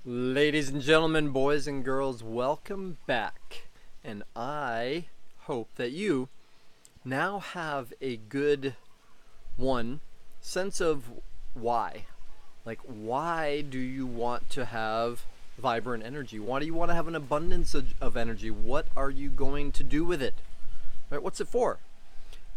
Ladies and gentlemen, boys and girls, welcome back. And I hope that you now have a good sense of why. Like, why do you want to have vibrant energy? Why do you want to have an abundance of energy? What are you going to do with it? Right? What's it for?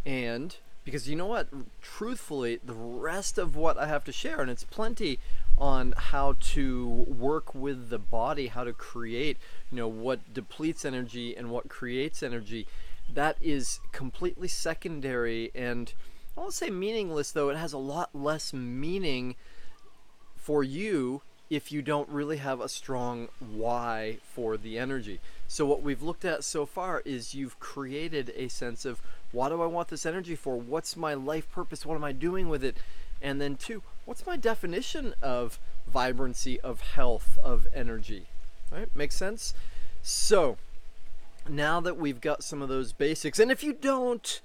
And because you know what? Truthfully, the rest of what I have to share, and it's plenty on how to work with the body, how to create, what depletes energy and what creates energy, that is completely secondary and I won't say meaningless, though. It has a lot less meaning for you if you don't really have a strong why for the energy. So what we've looked at so far is you've created a sense of, why do I want this energy for? What's my life purpose? What am I doing with it? And then two, what's my definition of vibrancy, of health, of energy? Right? Makes sense? So now that we've got some of those basics, and if you don't,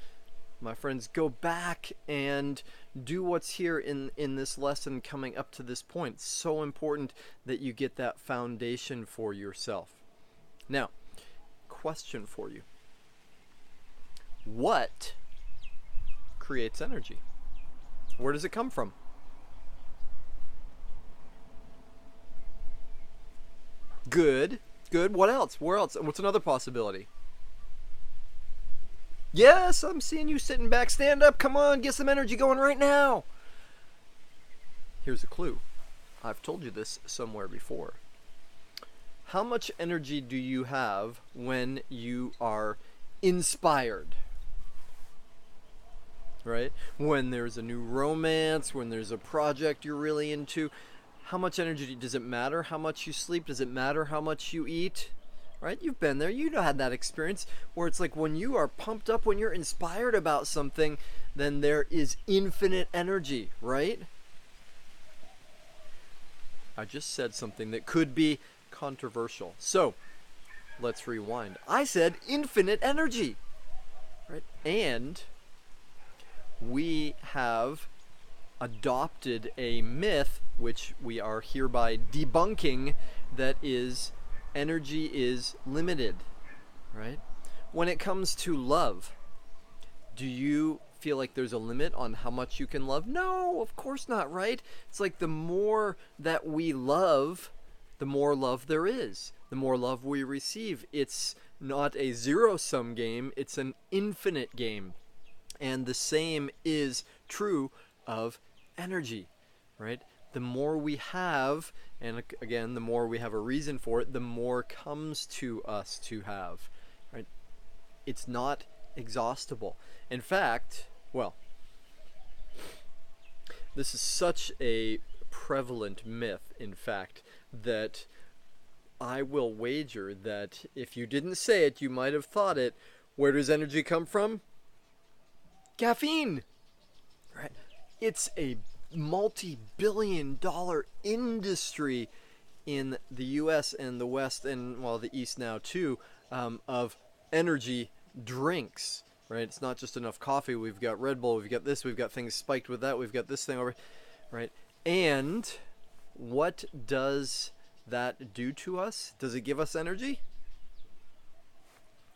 my friends, go back and do what's here in this lesson coming up to this point. It's so important that you get that foundation for yourself. Now, question for you. What creates energy? Where does it come from? Good. Good. What else? Where else? What's another possibility? Yes, I'm seeing you sitting back. Stand up. Come on, get some energy going right now. Here's a clue. I've told you this somewhere before. How much energy do you have when you are inspired? Right? When there's a new romance, when there's a project you're really into, how much energy does it matter? How much you sleep? Does it matter how much you eat? Right? You've been there. You had that experience where it's like when you are pumped up, when you're inspired about something, then there is infinite energy, right? I just said something that could be controversial. So, let's rewind. I said infinite energy, right? And we have adopted a myth, which we are hereby debunking, that is, energy is limited, right? When it comes to love, do you feel like there's a limit on how much you can love? No, of course not, right? It's like the more that we love, the more love there is. The more love we receive. It's not a zero-sum game, it's an infinite game. And the same is true of energy, right? The more we have, and again, the more we have a reason for it, the more comes to us to have, right? It's not exhaustible. In fact, well, this is such a prevalent myth, in fact, that I will wager that if you didn't say it, you might have thought it. Where does energy come from? Caffeine, right? It's a multi-billion-dollar industry in the U.S. and the West, and well, the East now too, of energy drinks, right? It's not just enough coffee. We've got Red Bull, we've got this, we've got things spiked with that, we've got this thing over, right? And what does that do to us? Does it give us energy?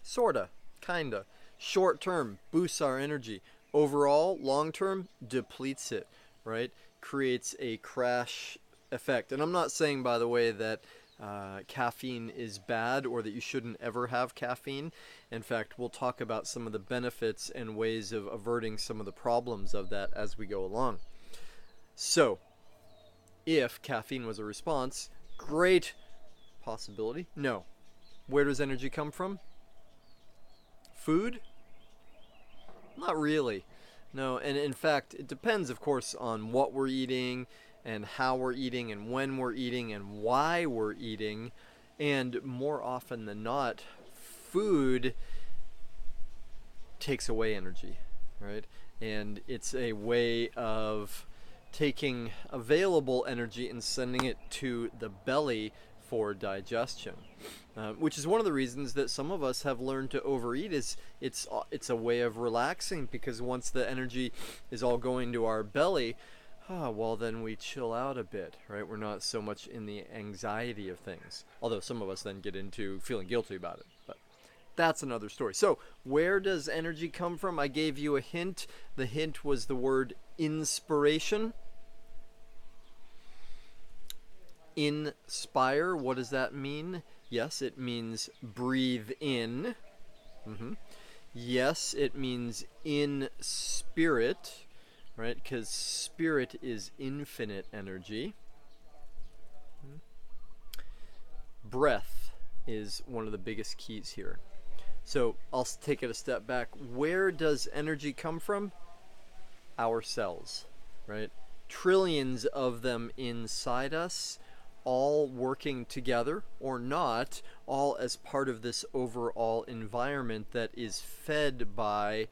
Sorta, kinda. Short term, boosts our energy. Overall, long term, depletes it, right? Creates a crash effect. And I'm not saying, by the way, that caffeine is bad or that you shouldn't ever have caffeine. In fact, we'll talk about some of the benefits and ways of averting some of the problems of that as we go along. So, if caffeine was a response, great possibility. No. Where does energy come from? Food? Not really. No, and in fact, it depends, of course, on what we're eating and how we're eating and when we're eating and why we're eating. And more often than not, food takes away energy, right? And it's a way of taking available energy and sending it to the belly for digestion, which is one of the reasons that some of us have learned to overeat. Is it's a way of relaxing, because once the energy is all going to our belly, well, then we chill out a bit, right? We're not so much in the anxiety of things. Although some of us then get into feeling guilty about it. But that's another story. So, where does energy come from? I gave you a hint. The hint was the word inspiration. Inspire, what does that mean? Yes, it means breathe in. Yes, it means in spirit, right? Because spirit is infinite energy. Breath is one of the biggest keys here. So I'll take it a step back. Where does energy come from? Our cells, right? Trillions of them inside us, all working together or not, all as part of this overall environment that is fed by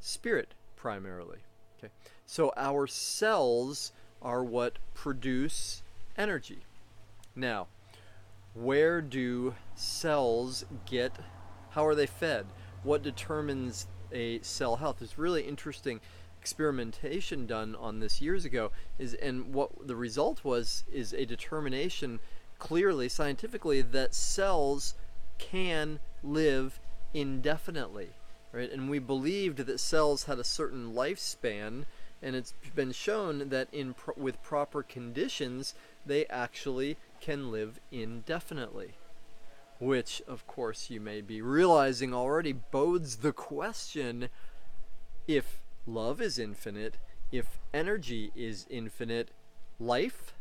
spirit primarily. Okay, so our cells are what produce energy. Now, where do cells get, how are they fed? What determines a cell health? It's really interesting experimentation done on this years ago, and what the result was is a determination clearly scientifically that cells can live indefinitely, right? And we believed that cells had a certain lifespan, and it's been shown that with proper conditions they actually can live indefinitely, which of course you may be realizing already bodes the question: if love is infinite, if energy is infinite, life,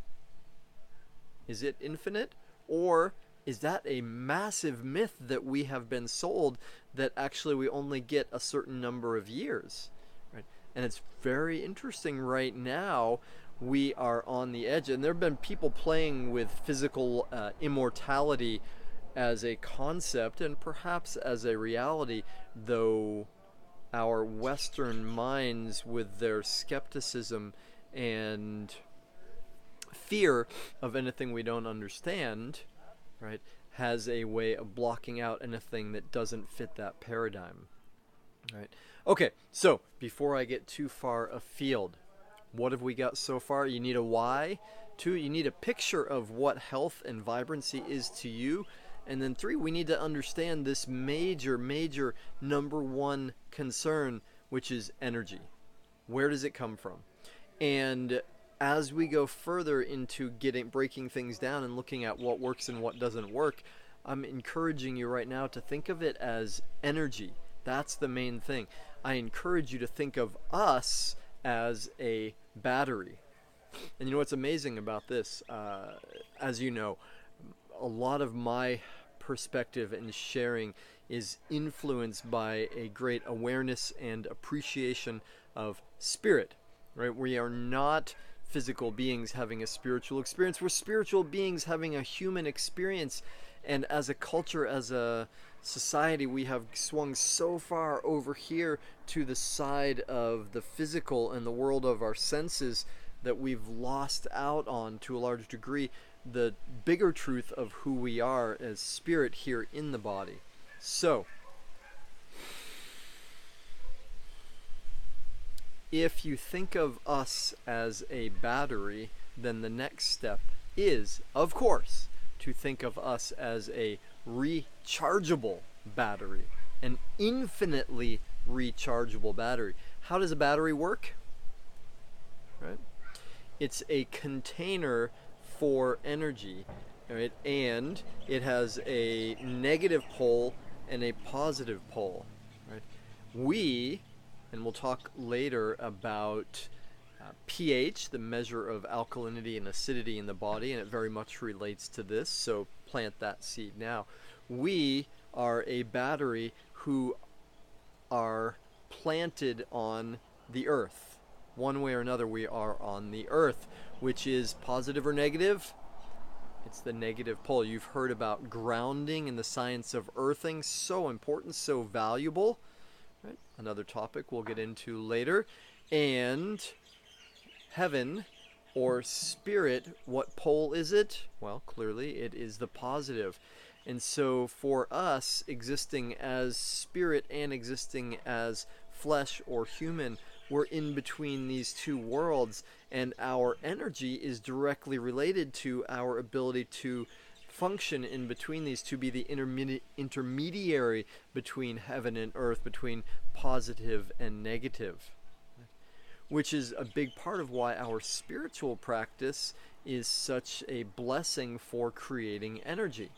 is it infinite? Or is that a massive myth that we have been sold, that actually we only get a certain number of years, right? And it's very interesting right now. We are on the edge, and there have been people playing with physical immortality as a concept and perhaps as a reality, though our Western minds, with their skepticism and fear of anything we don't understand, right, has a way of blocking out anything that doesn't fit that paradigm, right? Okay, so before I get too far afield, what have we got so far? You need a why. 2, you need a picture of what health and vibrancy is to you. And then 3, we need to understand this major number one concern, which is energy. Where does it come from? And as we go further into breaking things down and looking at what works and what doesn't work, I'm encouraging you right now to think of it as energy. That's the main thing. I encourage you to think of us as a battery. And you know what's amazing about this? As you know, a lot of my perspective and sharing is influenced by a great awareness and appreciation of spirit, right? We are not physical beings having a spiritual experience. We're spiritual beings having a human experience. And as a culture, as a society, we have swung so far over here to the side of the physical and the world of our senses that we've lost out on, to a large degree, the bigger truth of who we are as spirit here in the body. So, if you think of us as a battery, then the next step is, of course, to think of us as a rechargeable battery, an infinitely rechargeable battery. How does a battery work? Right? It's a container for energy, right? And it has a negative pole and a positive pole, right? And we'll talk later about pH, the measure of alkalinity and acidity in the body, and it very much relates to this, so plant that seed now. We are a battery who are planted on the earth. One way or another, we are on the earth, which is positive or negative. It's the negative pole. You've heard about grounding and the science of earthing. So important, so valuable. Right? Another topic we'll get into later. And heaven or spirit, what pole is it? Well, clearly it is the positive. And so for us, existing as spirit and existing as flesh or human, we're in between these two worlds, and our energy is directly related to our ability to function in between these, to be the intermediary between heaven and earth, between positive and negative, which is a big part of why our spiritual practice is such a blessing for creating energy,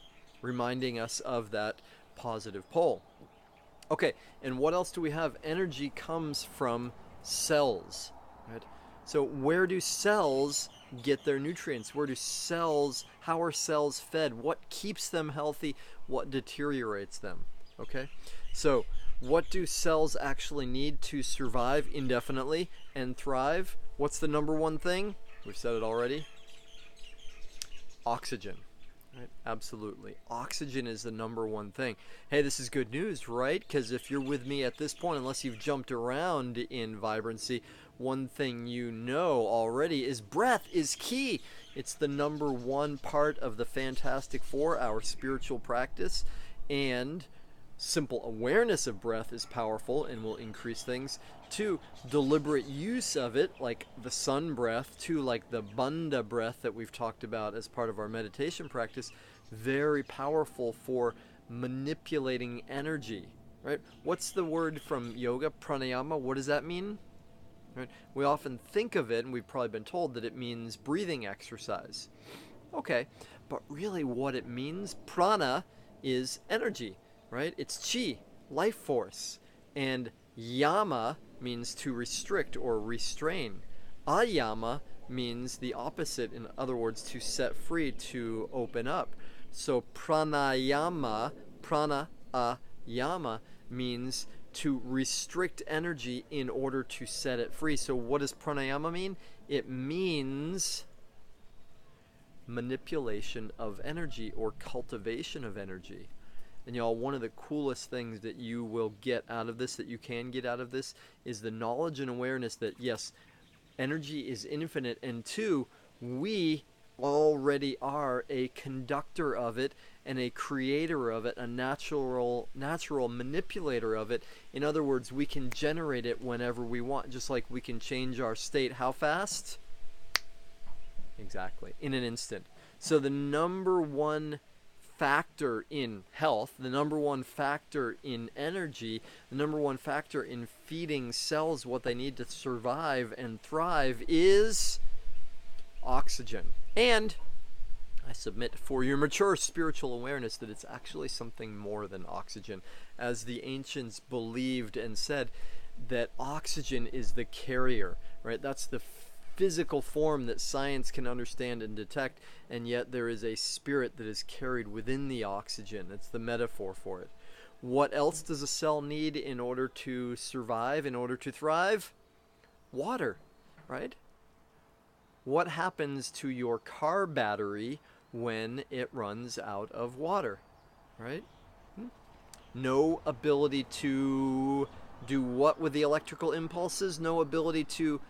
reminding us of that positive pole. Okay, and what else do we have? Energy comes from cells, right? So where do cells get their nutrients? How are cells fed? What keeps them healthy? What deteriorates them? Okay, so what do cells actually need to survive indefinitely and thrive? What's the number one thing? We've said it already. Oxygen. Right? Absolutely. Oxygen is the number one thing. Hey, this is good news, right? Because if you're with me at this point, unless you've jumped around in vibrancy, one thing you know already is breath is key. It's the number one part of the Fantastic Four, our spiritual practice, and simple awareness of breath is powerful and will increase things. 2, deliberate use of it, like the sun breath, 2, like the bandha breath that we've talked about as part of our meditation practice, very powerful for manipulating energy, right? What's the word from yoga? Pranayama. What does that mean? Right? We often think of it, and we've probably been told that it means breathing exercise. Okay, but really what it means, prana is energy, right? It's chi, life force, and yama means to restrict or restrain. Ayama means the opposite, in other words, to set free, to open up. So pranayama, means to restrict energy in order to set it free. So what does pranayama mean? It means manipulation of energy or cultivation of energy. And y'all, one of the coolest things that you will get out of this, that you can get out of this, is the knowledge and awareness that yes, energy is infinite, and 2, we already are a conductor of it and a creator of it, a natural manipulator of it. In other words, we can generate it whenever we want, just like we can change our state. How fast? Exactly, in an instant. So the number one factor in health, the number one factor in energy, the number one factor in feeding cells what they need to survive and thrive is oxygen. And I submit for your mature spiritual awareness that it's actually something more than oxygen. As the ancients believed and said, that oxygen is the carrier, right? That's the physical form that science can understand and detect, and yet there is a spirit that is carried within the oxygen. It's the metaphor for it. What else does a cell need in order to survive, in order to thrive? Water, right? What happens to your car battery when it runs out of water, right? No ability to do what with the electrical impulses? No ability to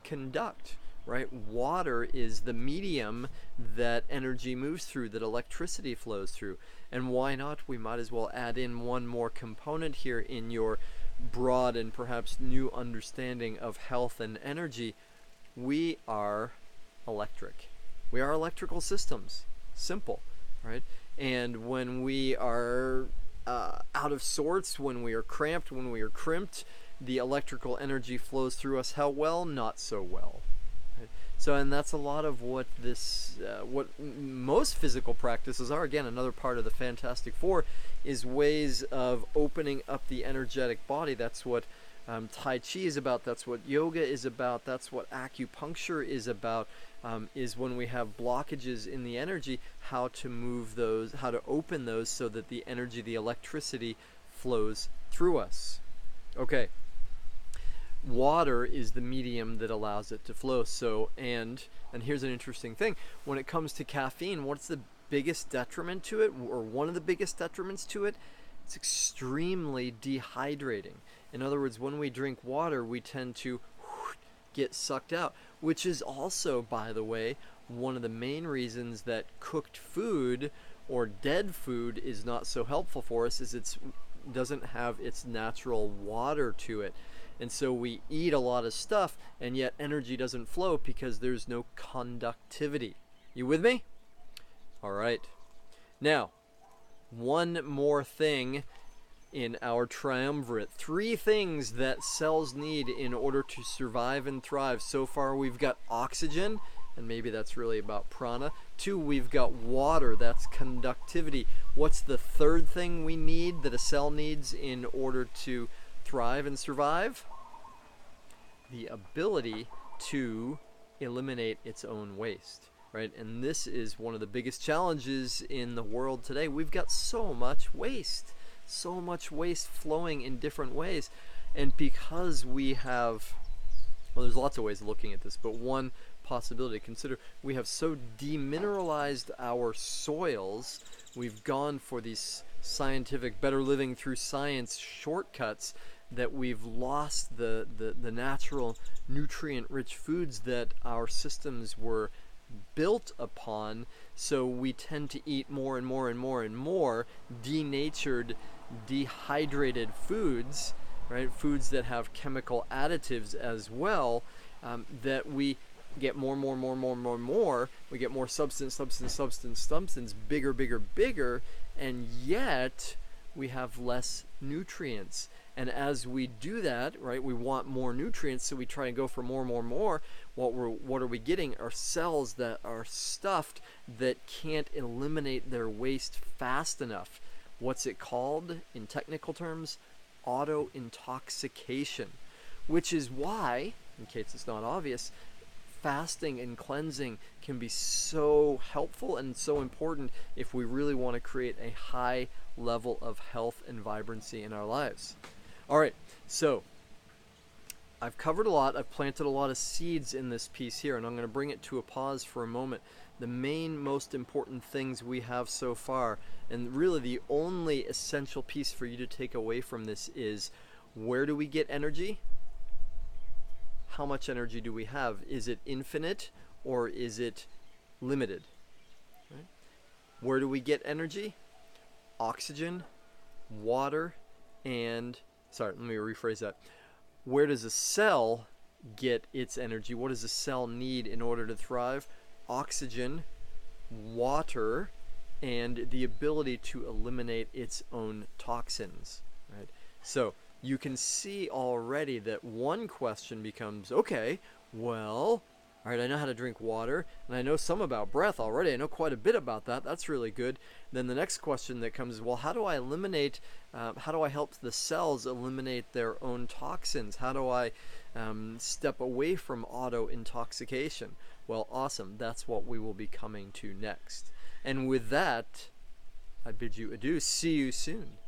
conduct, right? Water is the medium that energy moves through, that electricity flows through. And why not? We might as well add in one more component here in your broad and perhaps new understanding of health and energy. We are electric. We are electrical systems. Simple, right? And when we are out of sorts, when we are cramped, when we are crimped, the electrical energy flows through us. How well? Not so well. Right? So, and that's a lot of what this, what most physical practices are. Again, another part of the Fantastic Four is ways of opening up the energetic body. That's what Tai Chi is about. That's what yoga is about. That's what acupuncture is about. Is when we have blockages in the energy, how to move those, how to open those so that the energy, the electricity flows through us. Okay. Water is the medium that allows it to flow. So, and here's an interesting thing. When it comes to caffeine, what's the biggest detriment to it, or one of the biggest detriments to it? It's extremely dehydrating. In other words, when we drink water, we tend to get sucked out, which is also, by the way, one of the main reasons that cooked food or dead food is not so helpful for us, is it doesn't have its natural water to it. And so we eat a lot of stuff, and yet energy doesn't flow because there's no conductivity. You with me? All right. Now, one more thing in our triumvirate. 3 things that cells need in order to survive and thrive. So far we've got oxygen, and maybe that's really about prana. 2, we've got water, that's conductivity. What's the 3rd thing we need, that a cell needs in order to thrive and survive? The ability to eliminate its own waste. Right? And this is one of the biggest challenges in the world today. We've got so much waste flowing in different ways. And because we have, well, there's lots of ways of looking at this, but one possibility to consider, we have so demineralized our soils, we've gone for these scientific, better living through science shortcuts, that we've lost the natural nutrient-rich foods that our systems were built upon. So we tend to eat more and more and more and more denatured, dehydrated foods, right? Foods that have chemical additives as well, that we get more. We get more substance, bigger, and yet we have less nutrients. And as we do that, right, we want more nutrients, so we try and go for more. What are we getting? Are cells that are stuffed, that can't eliminate their waste fast enough. What's it called in technical terms? Auto-intoxication. Which is why, in case it's not obvious, fasting and cleansing can be so helpful and so important if we really want to create a high level of health and vibrancy in our lives. All right, so I've covered a lot. I've planted a lot of seeds in this piece here, and I'm going to bring it to a pause for a moment. The main, most important things we have so far, and really the only essential piece for you to take away from this, is where do we get energy? How much energy do we have? Is it infinite or is it limited? Right? Where do we get energy? Oxygen, water, and... Sorry, let me rephrase that. Where does a cell get its energy? What does a cell need in order to thrive? Oxygen, water, and the ability to eliminate its own toxins. Right? So you can see already that one question becomes, okay, well, all right, I know how to drink water, and I know some about breath already. I know quite a bit about that. That's really good. Then the next question that comes is, well, how do I help the cells eliminate their own toxins? How do I step away from auto-intoxication? Well, awesome. That's what we will be coming to next. And with that, I bid you adieu. See you soon.